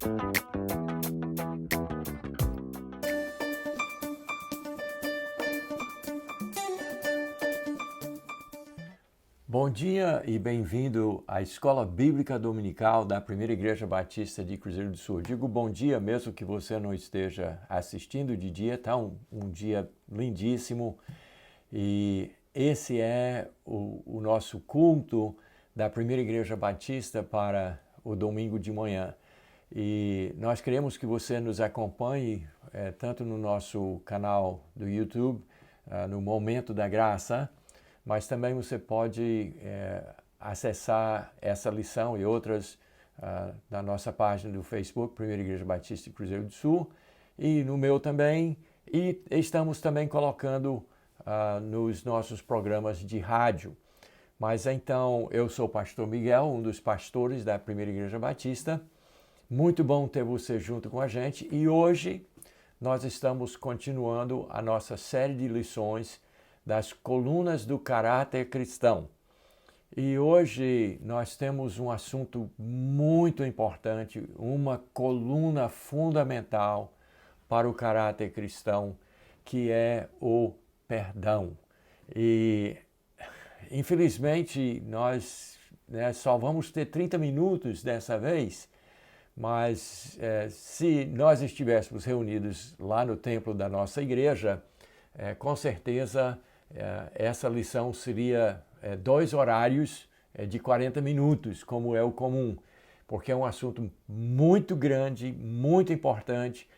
Bom dia e bem-vindo à Escola Bíblica Dominical da Primeira Igreja Batista de Cruzeiro do Sul. Digo bom dia mesmo que você não esteja assistindo de dia, tá um dia lindíssimo e esse é o nosso culto da Primeira Igreja Batista para o domingo de manhã. E nós queremos que você nos acompanhe tanto no nosso canal do YouTube, no Momento da Graça, mas também você pode acessar essa lição e outras na nossa página do Facebook, Primeira Igreja Batista de Cruzeiro do Sul, e no meu também. E estamos também colocando nos nossos programas de rádio. Mas então, eu sou o pastor Miguel, um dos pastores da Primeira Igreja Batista. Muito bom ter você junto com a gente. E hoje nós estamos continuando a nossa série de lições das colunas do caráter cristão. E hoje nós temos um assunto muito importante, uma coluna fundamental para o caráter cristão, que é o perdão. E infelizmente nós só vamos ter 30 minutos dessa vez, mas se nós estivéssemos reunidos lá no templo da nossa igreja, com certeza essa lição seria 2 horários de 40 minutos, como é o comum, porque é um assunto muito grande, muito importante,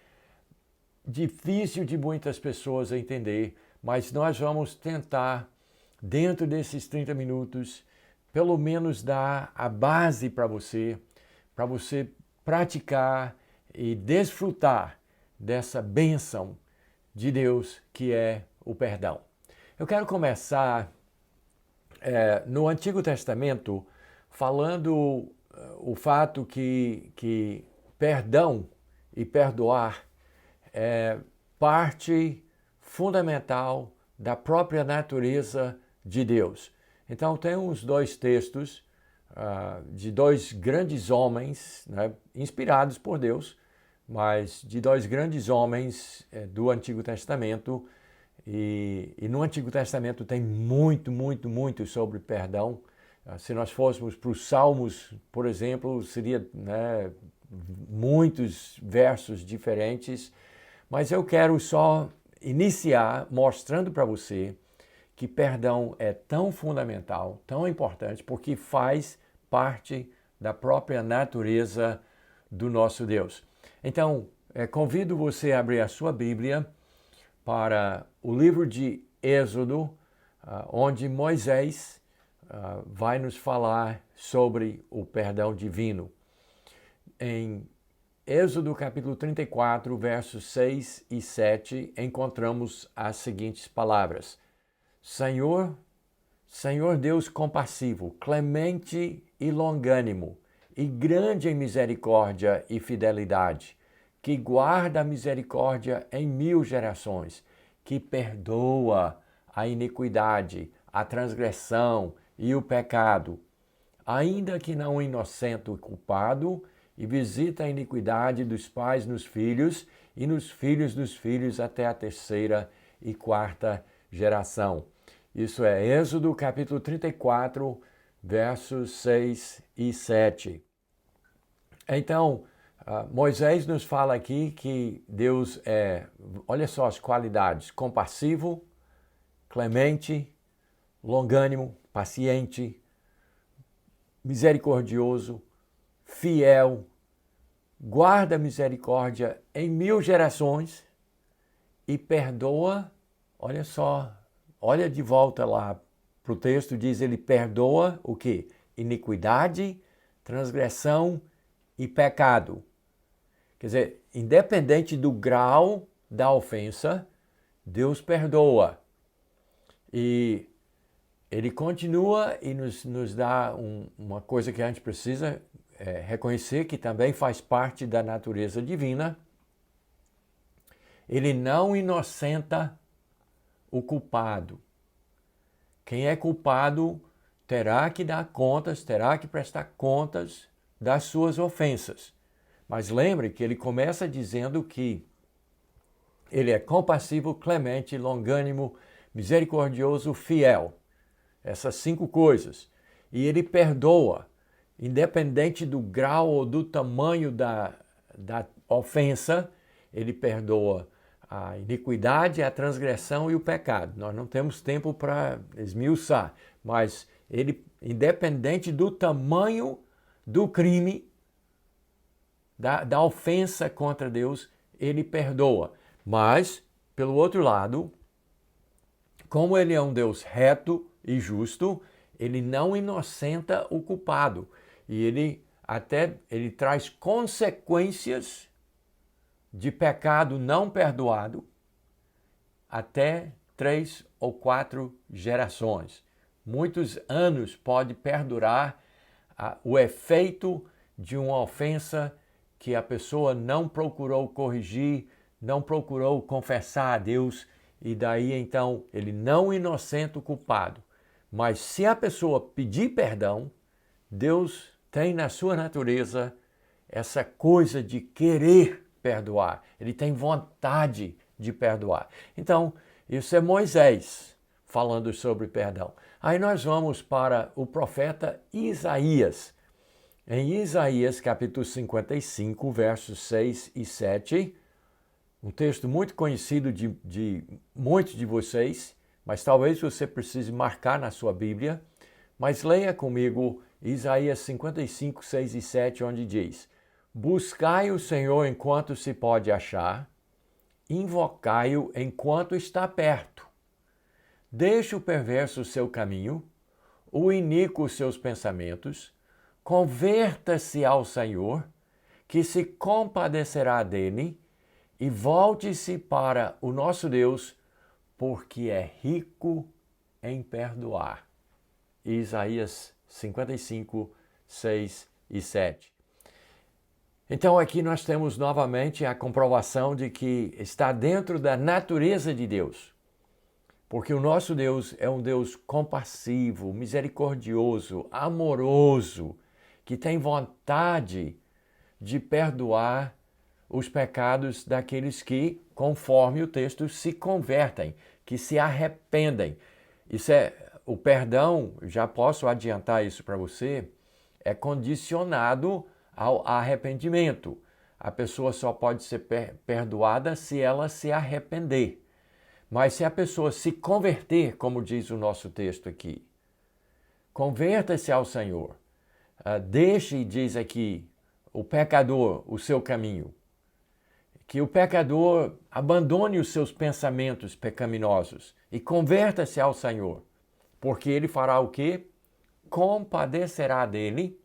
difícil de muitas pessoas entender, mas nós vamos tentar, dentro desses 30 minutos, pelo menos dar a base para você praticar e desfrutar dessa bênção de Deus que é o perdão. Eu quero começar no Antigo Testamento falando o fato que perdão e perdoar é parte fundamental da própria natureza de Deus. Então tem uns 2 textos de 2 grandes homens, inspirados por Deus, mas de 2 grandes homens do Antigo Testamento. E no Antigo Testamento tem muito sobre perdão. Se nós fôssemos para os Salmos, por exemplo, seria muitos versos diferentes. Mas eu quero só iniciar mostrando para você que perdão é tão fundamental, tão importante, porque faz parte da própria natureza do nosso Deus. Então, convido você a abrir a sua Bíblia para o livro de Êxodo, onde Moisés vai nos falar sobre o perdão divino. Em Êxodo capítulo 34, versos 6 e 7, encontramos as seguintes palavras: Senhor Deus compassivo, clemente e longânimo, e grande em misericórdia e fidelidade, que guarda a misericórdia em 1000 gerações, que perdoa a iniquidade, a transgressão e o pecado, ainda que não inocente o culpado, e visita a iniquidade dos pais nos filhos e nos filhos dos filhos até a 3ª e 4ª geração. Isso é Êxodo capítulo 34, versos 6 e 7. Então, Moisés nos fala aqui que Deus olha só as qualidades: compassivo, clemente, longânimo, paciente, misericordioso, fiel, guarda a misericórdia em 1000 gerações e perdoa. Olha só, olha de volta lá para o texto, diz ele perdoa o quê? Iniquidade, transgressão e pecado. Quer dizer, independente do grau da ofensa, Deus perdoa. E ele continua e nos dá uma coisa que a gente precisa reconhecer, que também faz parte da natureza divina. Ele não inocenta o culpado. Quem é culpado terá que dar contas, terá que prestar contas das suas ofensas. Mas lembre que ele começa dizendo que ele é compassivo, clemente, longânimo, misericordioso, fiel. Essas 5 coisas. E ele perdoa, independente do grau ou do tamanho da ofensa, ele perdoa a iniquidade, a transgressão e o pecado. Nós não temos tempo para esmiuçar, mas ele, independente do tamanho do crime, da ofensa contra Deus, ele perdoa. Mas, pelo outro lado, como ele é um Deus reto e justo, ele não inocenta o culpado. E ele traz consequências de pecado não perdoado até 3 ou 4 gerações. Muitos anos pode perdurar o efeito de uma ofensa que a pessoa não procurou corrigir, não procurou confessar a Deus, e daí então ele não inocenta o culpado. Mas se a pessoa pedir perdão, Deus tem na sua natureza essa coisa de querer perdoar. Ele tem vontade de perdoar. Então, isso é Moisés falando sobre perdão. Aí nós vamos para o profeta Isaías. Em Isaías, capítulo 55, versos 6 e 7, um texto muito conhecido de muitos de vocês, mas talvez você precise marcar na sua Bíblia. Mas leia comigo Isaías 55, 6 e 7, onde diz: Buscai o Senhor enquanto se pode achar, invocai-o enquanto está perto. Deixe o perverso o seu caminho, o iníquo os seus pensamentos, converta-se ao Senhor, que se compadecerá dele, e volte-se para o nosso Deus, porque é rico em perdoar. Isaías 55, 6 e 7. Então aqui nós temos novamente a comprovação de que está dentro da natureza de Deus. Porque o nosso Deus é um Deus compassivo, misericordioso, amoroso, que tem vontade de perdoar os pecados daqueles que, conforme o texto, se convertem, que se arrependem. O perdão, já posso adiantar isso para você, é condicionado ao arrependimento. A pessoa só pode ser perdoada se ela se arrepender. Mas se a pessoa se converter, como diz o nosso texto aqui, converta-se ao Senhor, deixe, diz aqui, o pecador o seu caminho, que o pecador abandone os seus pensamentos pecaminosos e converta-se ao Senhor, porque ele fará o quê? Compadecerá dele,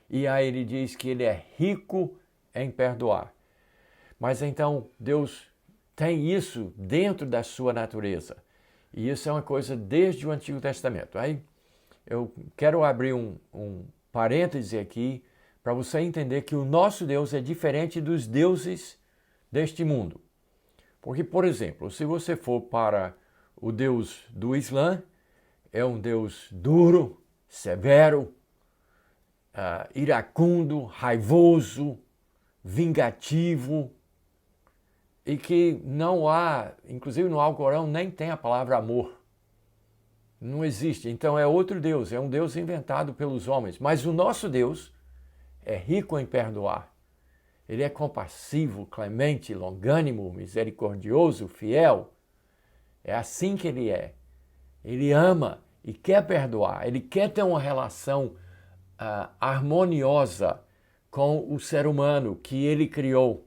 e aí ele diz que ele é rico em perdoar. Mas então Deus tem isso dentro da sua natureza. E isso é uma coisa desde o Antigo Testamento. Aí eu quero abrir um parêntese aqui para você entender que o nosso Deus é diferente dos deuses deste mundo. Porque, por exemplo, se você for para o Deus do Islã, é um Deus duro, severo, iracundo, raivoso, vingativo, e que não há, inclusive no Alcorão, nem tem a palavra amor. Não existe. Então é outro Deus, é um Deus inventado pelos homens. Mas o nosso Deus é rico em perdoar. Ele é compassivo, clemente, longânimo, misericordioso, fiel. É assim que ele é. Ele ama e quer perdoar. Ele quer ter uma relação harmoniosa com o ser humano que ele criou.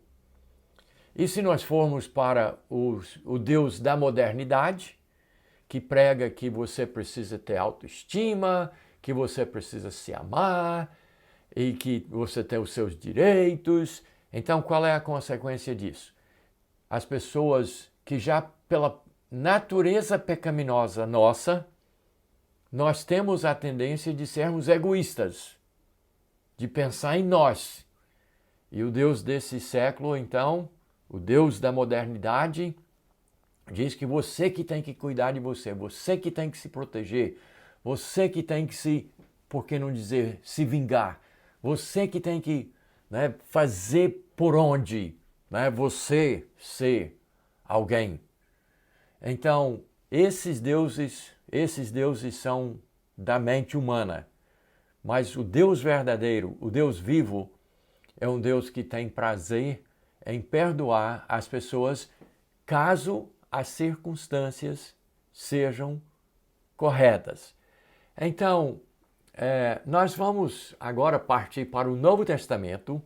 E se nós formos para o Deus da modernidade, que prega que você precisa ter autoestima, que você precisa se amar e que você tem os seus direitos, então qual é a consequência disso? As pessoas que já pela natureza pecaminosa nossa, nós temos a tendência de sermos egoístas, de pensar em nós. E o Deus desse século, então, o Deus da modernidade, diz que você que tem que cuidar de você, você que tem que se proteger, você que tem que por que não dizer, se vingar, você que tem que né, fazer por onde, né, você ser alguém. Então, esses deuses são da mente humana. Mas o Deus verdadeiro, o Deus vivo, é um Deus que tem prazer em perdoar as pessoas caso as circunstâncias sejam corretas. Então, nós vamos agora partir para o Novo Testamento,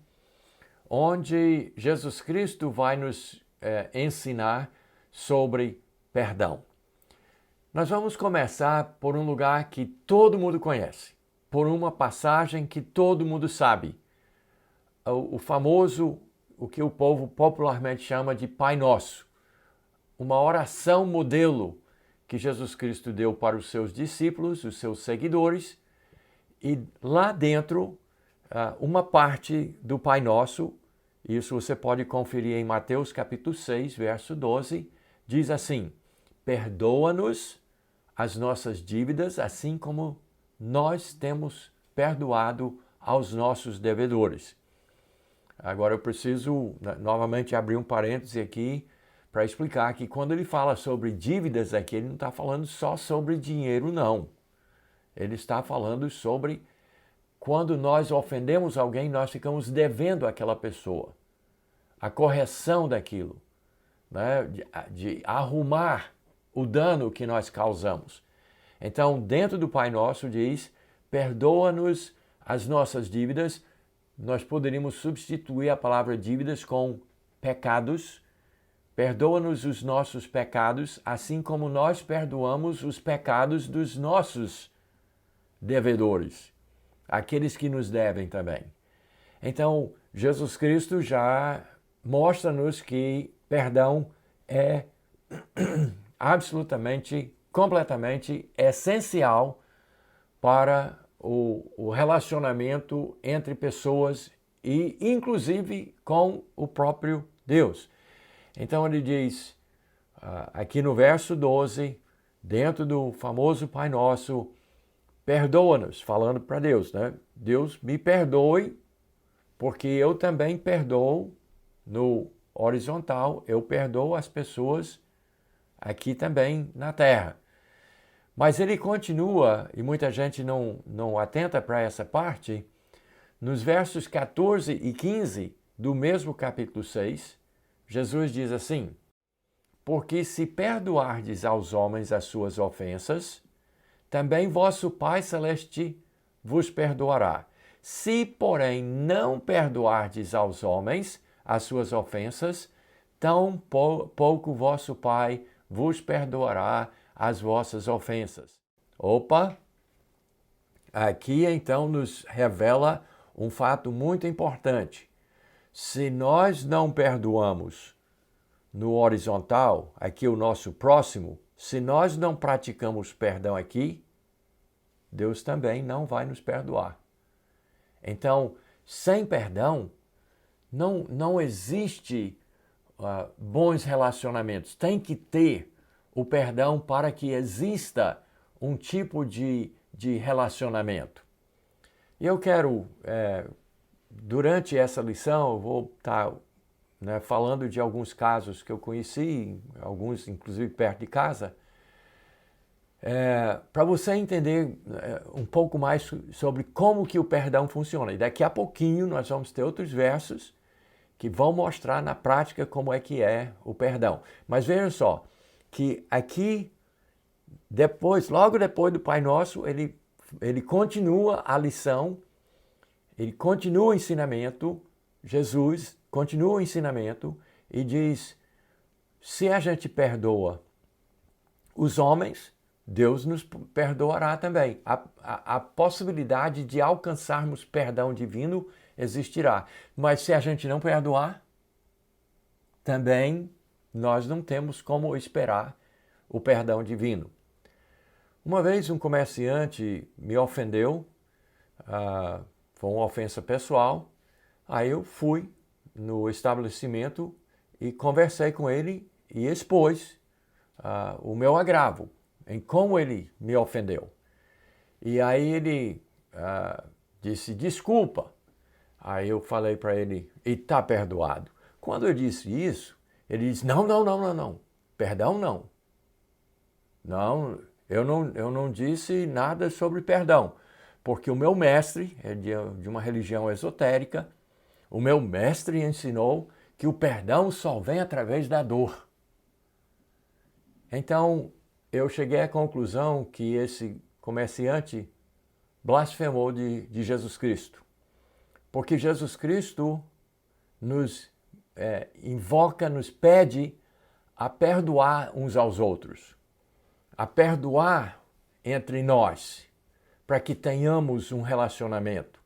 onde Jesus Cristo vai nos ensinar sobre perdão. Nós vamos começar por um lugar que todo mundo conhece, por uma passagem que todo mundo sabe. O famoso, o que o povo popularmente chama de Pai Nosso. Uma oração modelo que Jesus Cristo deu para os seus discípulos, os seus seguidores. E lá dentro, uma parte do Pai Nosso, isso você pode conferir em Mateus capítulo 6, verso 12, diz assim: perdoa-nos as nossas dívidas, assim como nós temos perdoado aos nossos devedores. Agora eu preciso novamente abrir um parêntese aqui para explicar que quando ele fala sobre dívidas aqui, ele não está falando só sobre dinheiro, não. Ele está falando sobre quando nós ofendemos alguém, nós ficamos devendo àquela pessoa. A correção daquilo, né? de arrumar o dano que nós causamos. Então, dentro do Pai Nosso diz, perdoa-nos as nossas dívidas. Nós poderíamos substituir a palavra dívidas com pecados. Perdoa-nos os nossos pecados, assim como nós perdoamos os pecados dos nossos devedores, aqueles que nos devem também. Então, Jesus Cristo já mostra-nos que perdão é absolutamente, completamente essencial para o relacionamento entre pessoas e, inclusive, com o próprio Deus. Então ele diz, aqui no verso 12, dentro do famoso Pai Nosso, perdoa-nos, falando para Deus, né? Deus me perdoe, porque eu também perdoo no horizontal, eu perdoo as pessoas aqui também na terra. Mas ele continua, e muita gente não atenta para essa parte, nos versos 14 e 15 do mesmo capítulo 6, Jesus diz assim: porque se perdoardes aos homens as suas ofensas, também vosso Pai Celeste vos perdoará. Se, porém, não perdoardes aos homens as suas ofensas, tão pouco vosso Pai vos perdoará as vossas ofensas. Opa! Aqui então nos revela um fato muito importante. Se nós não perdoamos no horizontal, aqui o nosso próximo, se nós não praticamos perdão aqui, Deus também não vai nos perdoar. Então, sem perdão, não existe bons relacionamentos. Tem que ter o perdão para que exista um tipo de relacionamento. E eu quero, durante essa lição, eu vou estar falando de alguns casos que eu conheci, alguns inclusive perto de casa, para você entender um pouco mais sobre como que o perdão funciona. E daqui a pouquinho nós vamos ter outros versos que vão mostrar na prática como é que é o perdão. Mas vejam só, que aqui, logo depois do Pai Nosso, ele continua a lição, ele continua o ensinamento, Jesus continua o ensinamento e diz, se a gente perdoa os homens, Deus nos perdoará também. A possibilidade de alcançarmos perdão divino existirá. Mas se a gente não perdoar, também nós não temos como esperar o perdão divino. Uma vez um comerciante me ofendeu, foi uma ofensa pessoal, aí eu fui no estabelecimento e conversei com ele e expôs o meu agravo, em como ele me ofendeu. E aí ele disse desculpa. Aí eu falei para ele, e está perdoado. Quando eu disse isso, ele disse, não. Perdão não. Não, eu não disse nada sobre perdão. Porque o meu mestre é de uma religião esotérica. O meu mestre ensinou que o perdão só vem através da dor. Então, eu cheguei à conclusão que esse comerciante blasfemou de Jesus Cristo. Porque Jesus Cristo nos invoca, nos pede a perdoar uns aos outros, a perdoar entre nós, para que tenhamos um relacionamento.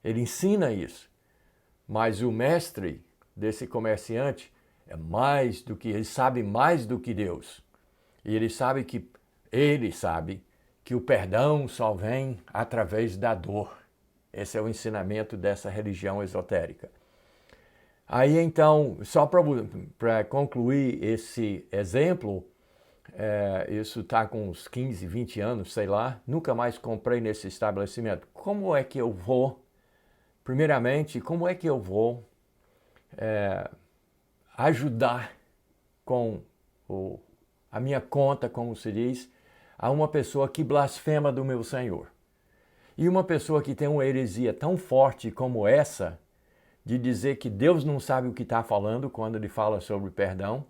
Ele ensina isso. Mas o mestre desse comerciante ele sabe mais do que Deus. E ele sabe que o perdão só vem através da dor. Esse é o ensinamento dessa religião esotérica. Aí então, só para concluir esse exemplo, isso está com uns 15, 20 anos, sei lá, nunca mais comprei nesse estabelecimento. Como é que eu vou, primeiramente, ajudar com a minha conta, como se diz, a uma pessoa que blasfema do meu Senhor? E uma pessoa que tem uma heresia tão forte como essa, de dizer que Deus não sabe o que está falando quando ele fala sobre perdão,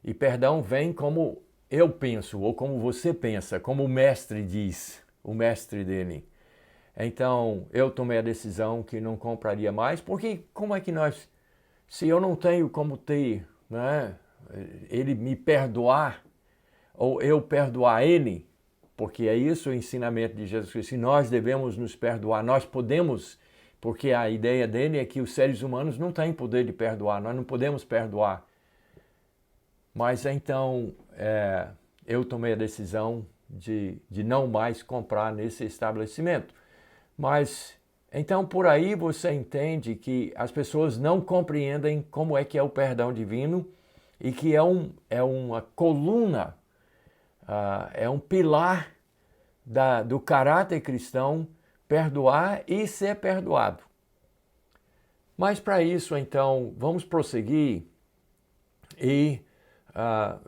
e perdão vem como eu penso, ou como você pensa, como o mestre diz, o mestre dele. Então, eu tomei a decisão que não compraria mais, porque como é que se eu não tenho como ter, né, ele me perdoar, ou eu perdoar ele, porque é isso o ensinamento de Jesus Cristo, e nós devemos nos perdoar, nós podemos, porque a ideia dele é que os seres humanos não têm poder de perdoar, nós não podemos perdoar. Mas então, eu tomei a decisão de não mais comprar nesse estabelecimento. Mas, então, por aí você entende que as pessoas não compreendem como é que é o perdão divino e que é uma coluna, é um pilar do caráter cristão, perdoar e ser perdoado. Mas para isso, então, vamos prosseguir e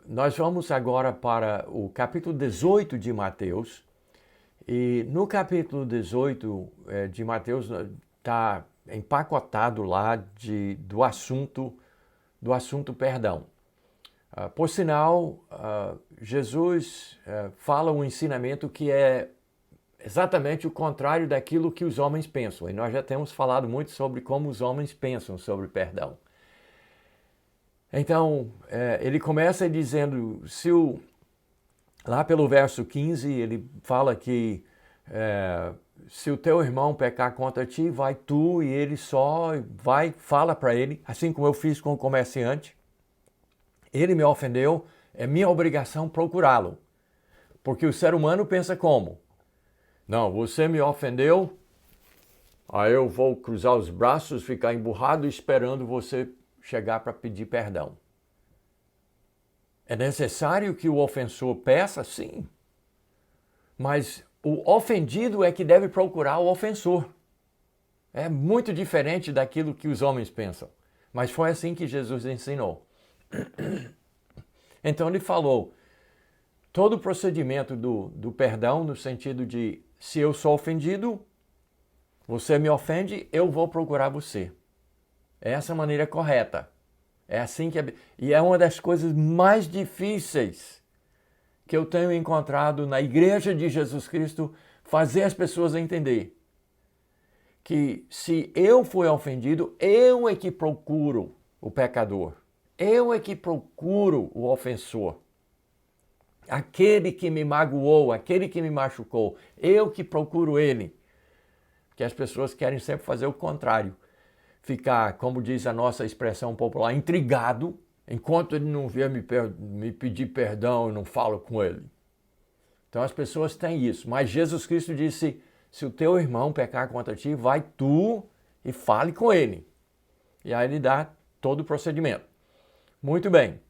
nós vamos agora para o capítulo 18 de Mateus. E no capítulo 18 de Mateus está empacotado lá do assunto perdão. Por sinal, Jesus fala um ensinamento que é exatamente o contrário daquilo que os homens pensam. E nós já temos falado muito sobre como os homens pensam sobre perdão. Então, ele começa dizendo, lá pelo verso 15, ele fala que se o teu irmão pecar contra ti, vai tu e ele só fala para ele, assim como eu fiz com o comerciante. Ele me ofendeu, é minha obrigação procurá-lo. Porque o ser humano pensa como? Não, você me ofendeu, aí eu vou cruzar os braços, ficar emburrado esperando você chegar para pedir perdão. É necessário que o ofensor peça? Sim. Mas o ofendido é que deve procurar o ofensor. É muito diferente daquilo que os homens pensam. Mas foi assim que Jesus ensinou. Então ele falou, todo o procedimento do perdão, no sentido de, se eu sou ofendido, você me ofende, eu vou procurar você. É essa a maneira correta. É assim que e é uma das coisas mais difíceis que eu tenho encontrado na Igreja de Jesus Cristo, fazer as pessoas entender que se eu fui ofendido, eu é que procuro o pecador. Eu é que procuro o ofensor. Aquele que me magoou, aquele que me machucou, eu que procuro ele. Porque as pessoas querem sempre fazer o contrário. Ficar, como diz a nossa expressão popular, intrigado, enquanto ele não vier me pedir perdão, eu não falo com ele. Então as pessoas têm isso. Mas Jesus Cristo disse, se o teu irmão pecar contra ti, vai tu e fale com ele. E aí ele dá todo o procedimento. Muito bem.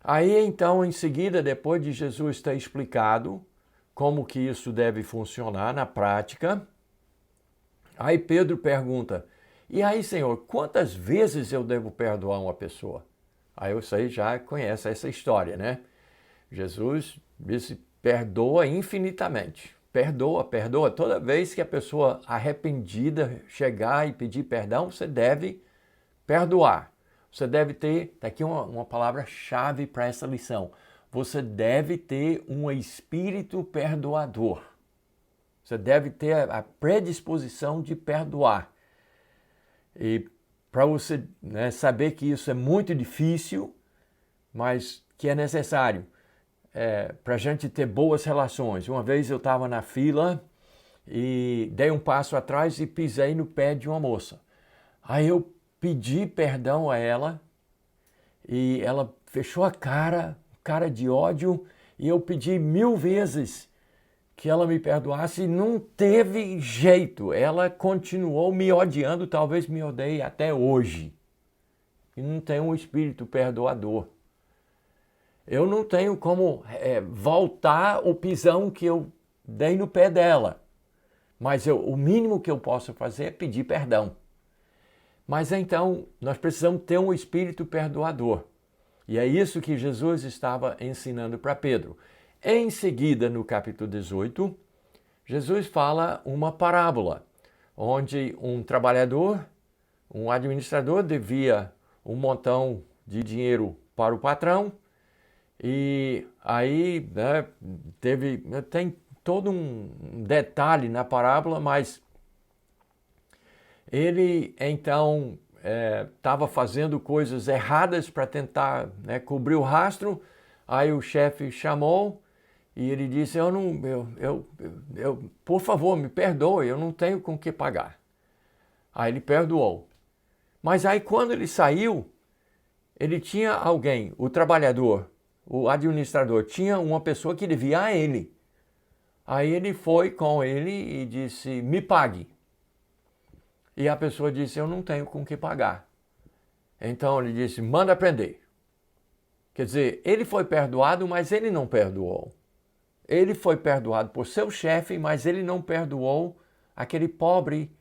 Aí então, em seguida, depois de Jesus ter explicado como que isso deve funcionar na prática, aí Pedro pergunta, E aí, Senhor, quantas vezes eu devo perdoar uma pessoa? Aí você já conhece essa história, né? Jesus disse, perdoa infinitamente. Perdoa, perdoa. Toda vez que a pessoa arrependida chegar e pedir perdão, você deve perdoar. Você deve ter, tá aqui uma palavra-chave para essa lição. Você deve ter um espírito perdoador. Você deve ter a predisposição de perdoar. E para você, né, saber que isso é muito difícil, mas que é necessário para a gente ter boas relações. Uma vez eu estava na fila e dei um passo atrás e pisei no pé de uma moça. Aí eu pedi perdão a ela e ela fechou a cara de ódio, e eu pedi 1000 vezes que ela me perdoasse e não teve jeito. Ela continuou me odiando, talvez me odeie até hoje. E não tem um espírito perdoador. Eu não tenho como voltar o pisão que eu dei no pé dela. Mas o mínimo que eu posso fazer é pedir perdão. Mas então, nós precisamos ter um espírito perdoador. E é isso que Jesus estava ensinando para Pedro. Em seguida, no capítulo 18, Jesus fala uma parábola, onde um trabalhador, um administrador, devia um montão de dinheiro para o patrão. E aí, né, tem todo um detalhe na parábola, mas ele então estava fazendo coisas erradas para tentar, né, cobrir o rastro. Aí o chefe chamou e ele disse, por favor, me perdoe, eu não tenho com que pagar. Aí ele perdoou. Mas aí quando ele saiu, ele tinha alguém, o trabalhador, o administrador, tinha uma pessoa que devia a ele. Aí ele foi com ele e disse, me pague. E a pessoa disse, eu não tenho com que pagar. Então ele disse, manda prender. Quer dizer, ele foi perdoado, mas ele não perdoou. Ele foi perdoado por seu chefe, mas ele não perdoou aquele pobre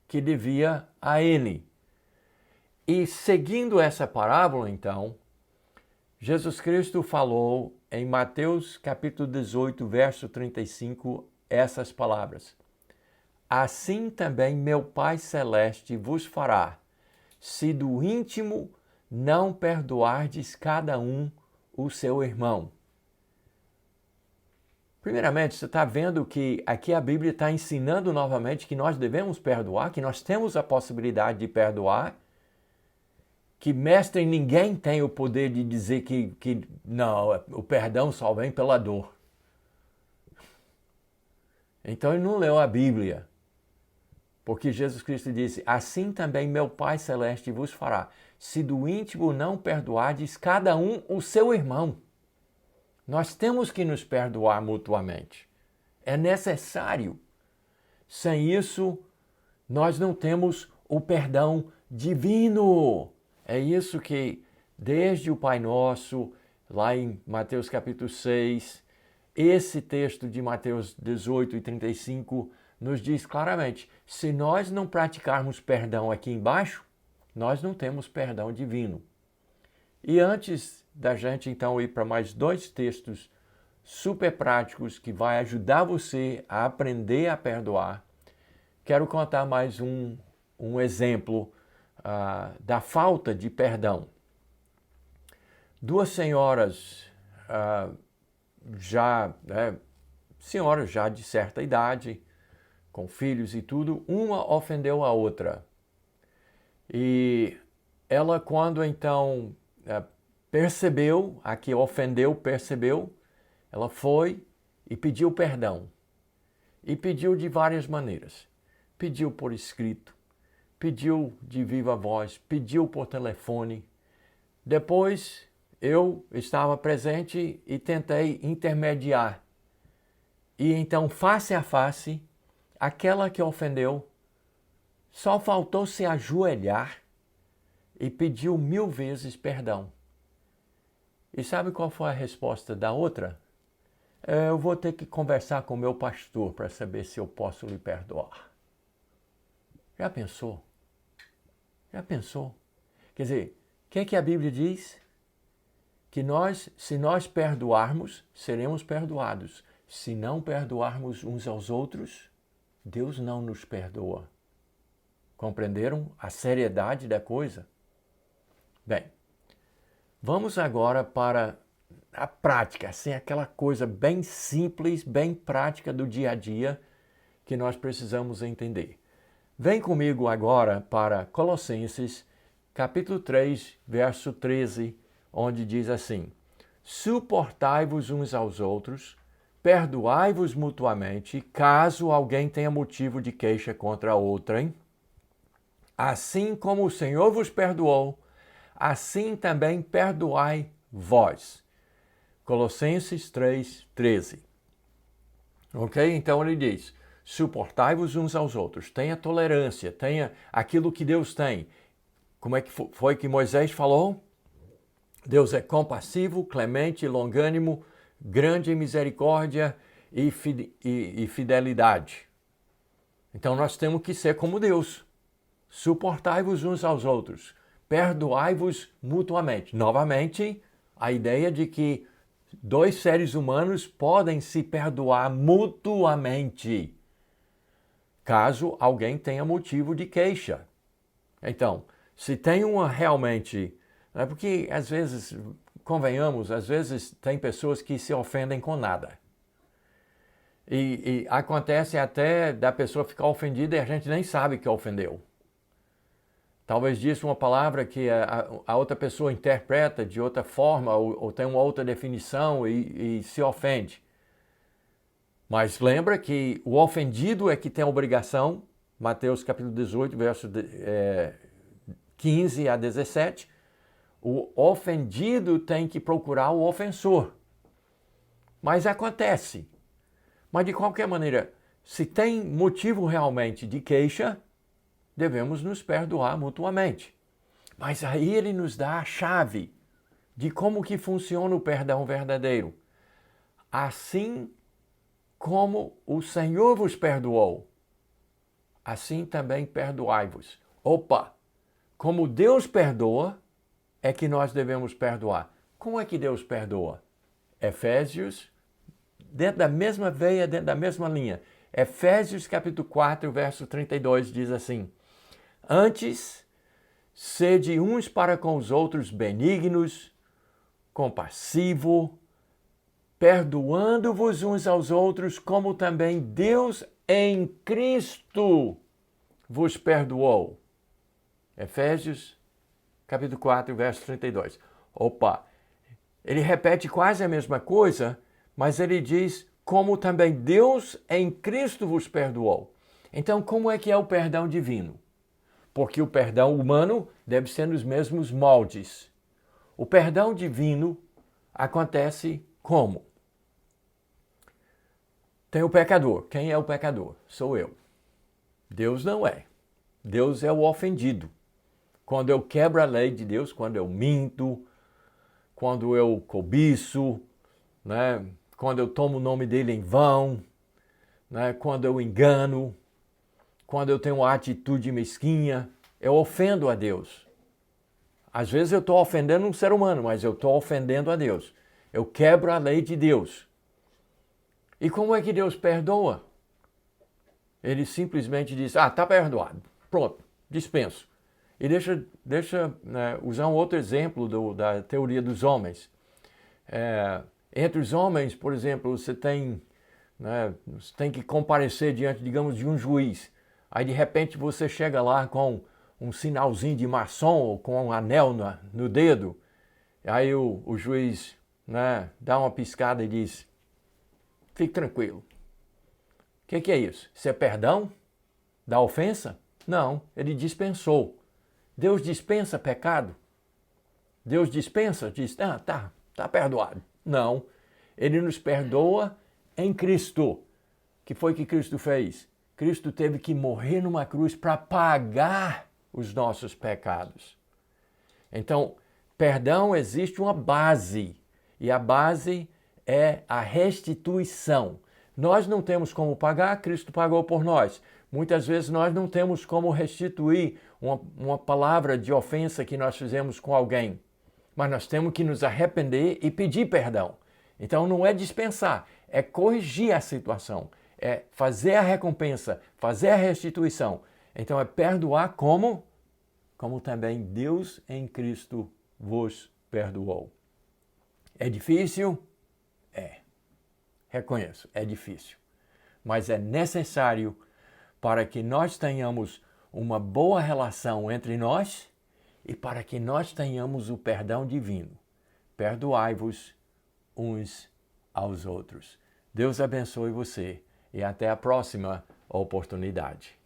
que devia a ele. E seguindo essa parábola, então, Jesus Cristo falou em Mateus capítulo 18, verso 35, essas palavras. Assim também meu Pai Celeste vos fará, se do íntimo não perdoardes cada um o seu irmão. Primeiramente, você está vendo que aqui a Bíblia está ensinando novamente que nós devemos perdoar, que nós temos a possibilidade de perdoar, que mestre ninguém tem o poder de dizer que não, o perdão só vem pela dor. Então ele não leu a Bíblia. Porque Jesus Cristo disse, assim também meu Pai Celeste vos fará, se do íntimo não perdoardes cada um o seu irmão. Nós temos que nos perdoar mutuamente. É necessário. Sem isso, nós não temos o perdão divino. É isso que, desde o Pai Nosso, lá em Mateus capítulo 6, esse texto de Mateus 18 e 35 nos diz claramente, se nós não praticarmos perdão aqui embaixo, nós não temos perdão divino. E antes da gente então ir para mais 2 textos super práticos que vai ajudar você a aprender a perdoar, quero contar mais um exemplo da falta de perdão. 2 senhoras senhoras já de certa idade, com filhos e tudo, uma ofendeu a outra. E ela, quando então percebeu, a que ofendeu percebeu, ela foi e pediu perdão. E pediu de várias maneiras. Pediu por escrito, pediu de viva voz, pediu por telefone. Depois eu estava presente e tentei intermediar. E então, face a face, aquela que ofendeu só faltou se ajoelhar e pediu 1000 vezes perdão. E sabe qual foi a resposta da outra? Eu vou ter que conversar com o meu pastor para saber se eu posso lhe perdoar. Já pensou? Já pensou? Quer dizer, o que a Bíblia diz? Que se nós perdoarmos, seremos perdoados. Se não perdoarmos uns aos outros, Deus não nos perdoa. Compreenderam a seriedade da coisa? Bem, vamos agora para a prática, assim, aquela coisa bem simples, bem prática do dia a dia que nós precisamos entender. Vem comigo agora para Colossenses, capítulo 3, verso 13, onde diz assim: suportai-vos uns aos outros, perdoai-vos mutuamente, caso alguém tenha motivo de queixa contra outrem. Assim como o Senhor vos perdoou, assim também perdoai vós. Colossenses 3, 13. Ok? Então ele diz: suportai-vos uns aos outros, tenha tolerância, tenha aquilo que Deus tem. Como é que foi que Moisés falou? Deus é compassivo, clemente, longânimo, grande em misericórdia e fidelidade. Então nós temos que ser como Deus. Suportai-vos uns aos outros, perdoai-vos mutuamente. Novamente, a ideia de que dois seres humanos podem se perdoar mutuamente, caso alguém tenha motivo de queixa. Então, se tem realmente... Porque, às vezes, convenhamos, às vezes tem pessoas que se ofendem com nada. E acontece até da pessoa ficar ofendida e a gente nem sabe que ofendeu. Talvez disse uma palavra que a outra pessoa interpreta de outra forma ou tem uma outra definição e se ofende. Mas lembra que o ofendido é que tem a obrigação, Mateus capítulo 18, verso 15 a 17, o ofendido tem que procurar o ofensor. Mas acontece. Mas de qualquer maneira, se tem motivo realmente de queixa, devemos nos perdoar mutuamente. Mas aí ele nos dá a chave de como que funciona o perdão verdadeiro. Assim como o Senhor vos perdoou, assim também perdoai-vos. Opa! Como Deus perdoa, é que nós devemos perdoar. Como é que Deus perdoa? Efésios, dentro da mesma veia, dentro da mesma linha. Efésios capítulo 4, verso 32 diz assim: antes, sede uns para com os outros benignos, compassivo, perdoando-vos uns aos outros, como também Deus em Cristo vos perdoou. Efésios capítulo 4, verso 32. Opa! Ele repete quase a mesma coisa, mas ele diz, como também Deus em Cristo vos perdoou. Então, como é que é o perdão divino? Porque o perdão humano deve ser nos mesmos moldes. O perdão divino acontece como? Tem o pecador. Quem é o pecador? Sou eu. Deus não é. Deus é o ofendido. Quando eu quebro a lei de Deus, quando eu minto, quando eu cobiço, né? Quando eu tomo o nome dele em vão, né? Quando eu engano, quando eu tenho uma atitude mesquinha, eu ofendo a Deus. Às vezes eu estou ofendendo um ser humano, mas eu estou ofendendo a Deus. Eu quebro a lei de Deus. E como é que Deus perdoa? Ele simplesmente diz, está perdoado. Pronto, dispenso. E deixa usar um outro exemplo da teoria dos homens. Entre os homens, por exemplo, você tem que comparecer diante, digamos, de um juiz. Aí, de repente, você chega lá com um sinalzinho de maçom ou com um anel no dedo. Aí o juiz dá uma piscada e diz, fique tranquilo. O que é isso? Isso é perdão da ofensa? Não, ele dispensou. Deus dispensa pecado? Deus dispensa? Diz, tá perdoado. Não, ele nos perdoa em Cristo. Que foi que Cristo fez? Cristo teve que morrer numa cruz para pagar os nossos pecados. Então, perdão existe uma base, e a base é a restituição. Nós não temos como pagar, Cristo pagou por nós. Muitas vezes nós não temos como restituir uma palavra de ofensa que nós fizemos com alguém. Mas nós temos que nos arrepender e pedir perdão. Então não é dispensar, é corrigir a situação, é fazer a recompensa, fazer a restituição. Então é perdoar como também Deus em Cristo vos perdoou. É difícil? É. Reconheço, é difícil. Mas é necessário para que nós tenhamos uma boa relação entre nós e para que nós tenhamos o perdão divino. Perdoai-vos uns aos outros. Deus abençoe você e até a próxima oportunidade.